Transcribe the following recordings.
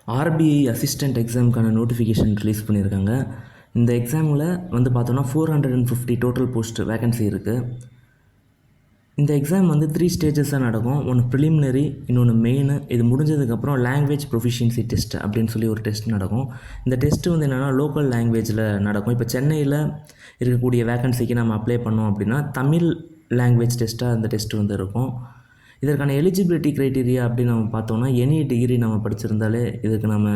RBI Assistant எக்ஸாமுக்கான notification release பண்ணியிருக்காங்க. இந்த எக்ஸாமில் வந்து பார்த்தோன்னா 450 டோட்டல் போஸ்ட் வேகன்சி இருக்குது. இந்த எக்ஸாம் வந்து 3 ஸ்டேஜஸாக நடக்கும். ஒன்று ப்ரிலிமினரி, இன்னொன்று மெயின். இது முடிஞ்சதுக்கப்புறம் லாங்குவேஜ் ப்ரொஃபிஷியன்சி டெஸ்ட் அப்படின்னு சொல்லி ஒரு டெஸ்ட் நடக்கும். இந்த டெஸ்ட்டு வந்து என்னென்னா லோக்கல் லாங்குவேஜில் நடக்கும். இப்போ சென்னையில் இருக்கக்கூடிய வேகன்சிக்கு நம்ம அப்ளை பண்ணோம் அப்படின்னா தமிழ் லாங்குவேஜ் டெஸ்ட்டாக அந்த டெஸ்ட் வந்து இருக்கும். இதற்கான எலிஜிபிலிட்டி க்ரைட்டீரியா அப்படின்னு நம்ம பார்த்தோம்னா எனி டிகிரி நம்ம படிச்சிருந்தாலே இதுக்கு நம்ம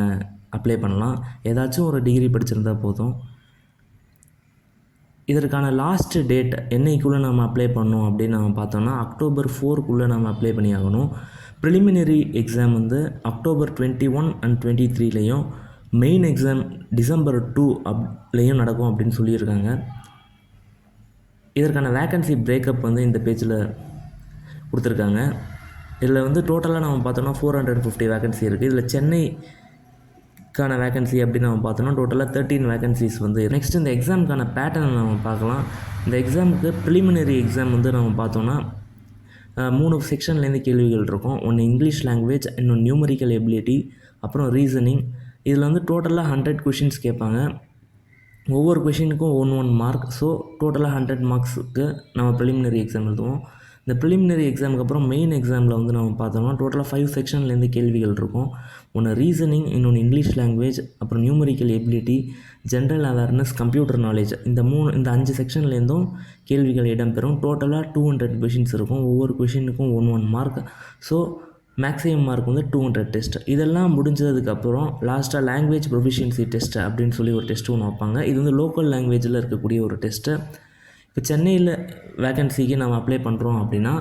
அப்ளை பண்ணலாம். ஏதாச்சும் ஒரு டிகிரி படிச்சிருந்தா போதும். இதற்கான லாஸ்ட் டேட் என்னைக்குள்ளே நம்ம அப்ளை பண்ணோம் அப்படின்னு நம்ம பார்த்தோம்னா October 4க்குள்ளே நம்ம அப்ளை பண்ணி ஆகணும். ப்ரிலிமினரி எக்ஸாம் வந்து October 21 and 23லேயும், மெயின் எக்ஸாம் December 2 அப்படிலையும் நடக்கும் அப்படின்னு சொல்லியிருக்காங்க. இதற்கான வேக்கன்சி பிரேக்கப் வந்து இந்த பேஜில் கொடுத்துருக்காங்க. இதில் வந்து டோட்டலாக நம்ம பார்த்தோன்னா 450 வேக்கன்சி இருக்குது. இதில் சென்னைக்கான வேக்கன்சி அப்படின்னு நம்ம பார்த்தோன்னா டோட்டலாக 13 வேக்கன்சிஸ் வந்து. நெக்ஸ்ட் இந்த எக்ஸாமுக்கான பேட்டர்ன் நம்ம பார்க்கலாம். இந்த எக்ஸாமுக்கு ப்ரிலிமினரி எக்ஸாம் வந்து நம்ம பார்த்தோன்னா 3 செக்ஷன்லேருந்து கேள்விகள் இருக்கும். ஒன்று இங்கிலீஷ் லாங்குவேஜ், இன்னொன்று நியூமரிக்கல் எபிலிட்டி, அப்புறம் ரீசனிங். இதில் வந்து டோட்டலாக 100 கொஷின்ஸ் கேட்பாங்க. ஒவ்வொரு கொஷினுக்கும் 1 மார்க். ஸோ டோட்டலாக 100 மார்க்ஸுக்கு நம்ம ப்ரிலிமினரி எக்ஸாம் எழுதுவோம். இந்த ப்ரிலிமினரி எக்ஸாமுக்கு அப்புறம் மெயின் எக்ஸாமில் வந்து நம்ம பார்த்தோம்னா டோட்டலாக 5 செக்ஷன்லேருந்து கேள்விகள் இருக்கும். ஒன்று ரீசனிங், இன்னொன்று இங்கிலீஷ் லாங்குவேஜ், அப்புறம் numerical ability, general awareness, computer knowledge. இந்த 5 செக்ஷன்லேருந்தும் கேள்விகள் இடம்பெறும். டோட்டலாக 200 கொஷின்ஸ் இருக்கும். ஒவ்வொரு கொஷினுக்கும் 1 மார்க். ஸோ மேக்ஸிமம் மார்க் வந்து 200 டெஸ்ட். இதெல்லாம் முடிஞ்சதுக்கப்புறம் லாஸ்ட்டாக லாங்குவேஜ் ப்ரொஃபிஷியன்சி டெஸ்ட் அப்படின்னு சொல்லி ஒரு டெஸ்ட் ஒன்று வைப்பாங்க. இது வந்து லோக்கல் லாங்குவேஜில் இருக்கக்கூடிய ஒரு டெஸ்ட்டு. இப்போ சென்னையில் வேக்கன்சிக்கு நம்ம அப்ளை பண்ணுறோம் அப்படின்னா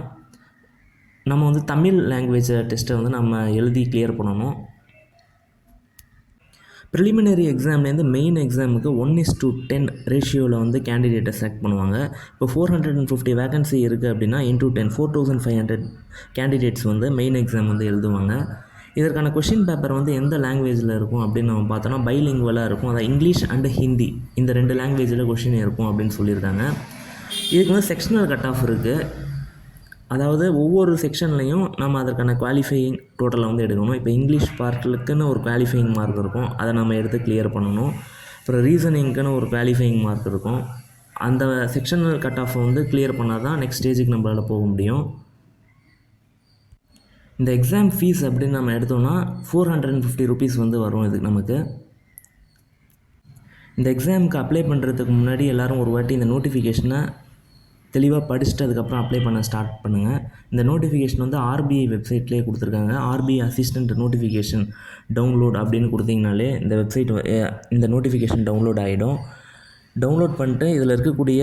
நம்ம வந்து தமிழ் லாங்குவேஜ் டெஸ்ட்டை வந்து நம்ம எழுதி கிளியர் பண்ணணும். ப்ரிலிமினரி எக்ஸாம்லேருந்து மெயின் எக்ஸாமுக்கு 1:10 ரேஷியோவில் வந்து கேண்டிடேட்டை செலக்ட் பண்ணுவாங்க. இப்போ 450 வேக்கன்சி இருக்குது அப்படின்னா into 10 4500 கேண்டிடேட்ஸ் வந்து மெயின் எக்ஸாம் வந்து எழுதுவாங்க. இதற்கான கொஷின் பேப்பர் வந்து எந்த லாங்குவேஜில் இருக்கும் அப்படின்னு நம்ம பார்த்தோன்னா பைலிங்குவலாக இருக்கும். அதாவது இங்கிலீஷ் அண்டு ஹிந்தி, இந்த 2 லாங்குவேஜில் கொஷின் இருக்கும் அப்படின்னு சொல்லியிருக்காங்க. இதுக்கு வந்து செக்ஷனல் கட் ஆஃப் இருக்குது. அதாவது ஒவ்வொரு செக்ஷன்லையும் நம்ம அதற்கான குவாலிஃபையிங் டோட்டலை வந்து எடுக்கணும். இப்போ இங்கிலீஷ் பார்ட்டுக்குன்னு ஒரு குவாலிஃபையிங் மார்க் இருக்கும், அதை நம்ம எடுத்து கிளியர் பண்ணணும். அப்புறம் ரீசனிங்க்குன்னு ஒரு குவாலிஃபையிங் மார்க் இருக்கும். அந்த செக்ஷனல் கட் ஆஃபை வந்து கிளியர் பண்ணால் தான் நெக்ஸ்ட் ஸ்டேஜுக்கு நம்மளால் போக முடியும். இந்த எக்ஸாம் ஃபீஸ் அப்படின்னு நம்ம எடுத்தோம்னா 450 ருபீஸ் வந்து வரும் இதுக்கு நமக்கு. இந்த எக்ஸாமுக்கு அப்ளை பண்ணுறதுக்கு முன்னாடி எல்லோரும் ஒரு வாட்டி இந்த நோட்டிஃபிகேஷனை தெளிவாக படிச்சுட்டு அதுக்கப்புறம் அப்ளை பண்ண ஸ்டார்ட் பண்ணுங்கள். இந்த நோட்டிஃபிகேஷன் வந்து RBI வெப்சைட்லேயே கொடுத்துருக்காங்க. RBI Assistant நோட்டிஃபிகேஷன் டவுன்லோட் அப்படின்னு கொடுத்தீங்கனாலே இந்த வெப்சைட் இந்த நோட்டிஃபிகேஷன் டவுன்லோட் ஆகிடும். டவுன்லோட் பண்ணிட்டு இதில் இருக்கக்கூடிய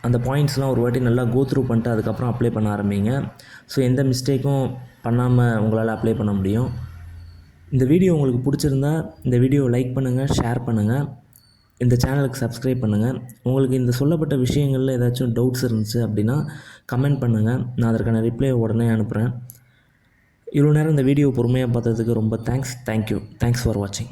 அந்த பாயிண்ட்ஸ்லாம் ஒரு வாட்டி நல்லா த்ரூ பண்ணிட்டு அதுக்கப்புறம் அப்ளை பண்ண ஆரம்பிங்க. ஸோ எந்த மிஸ்டேக்கும் பண்ணாமல் உங்களால் அப்ளை பண்ண முடியும். இந்த வீடியோ உங்களுக்கு பிடிச்சிருந்தா இந்த வீடியோவை லைக் பண்ணுங்கள், ஷேர் பண்ணுங்கள், இந்த சேனலுக்கு சப்ஸ்கிரைப் பண்ணுங்கள். உங்களுக்கு இந்த சொல்லப்பட்ட விஷயங்களில் ஏதாச்சும் டவுட்ஸ் இருந்துச்சு அப்படின்னா கமெண்ட் பண்ணுங்கள். நான் அதற்கான ரிப்ளை உடனே அனுப்புகிறேன். இவ்வளோ நேரம் இந்த வீடியோ பொறுமையாக பார்த்ததுக்கு ரொம்ப தேங்க்ஸ். தேங்க்யூ. தேங்க்ஸ் ஃபார் வாட்சிங்.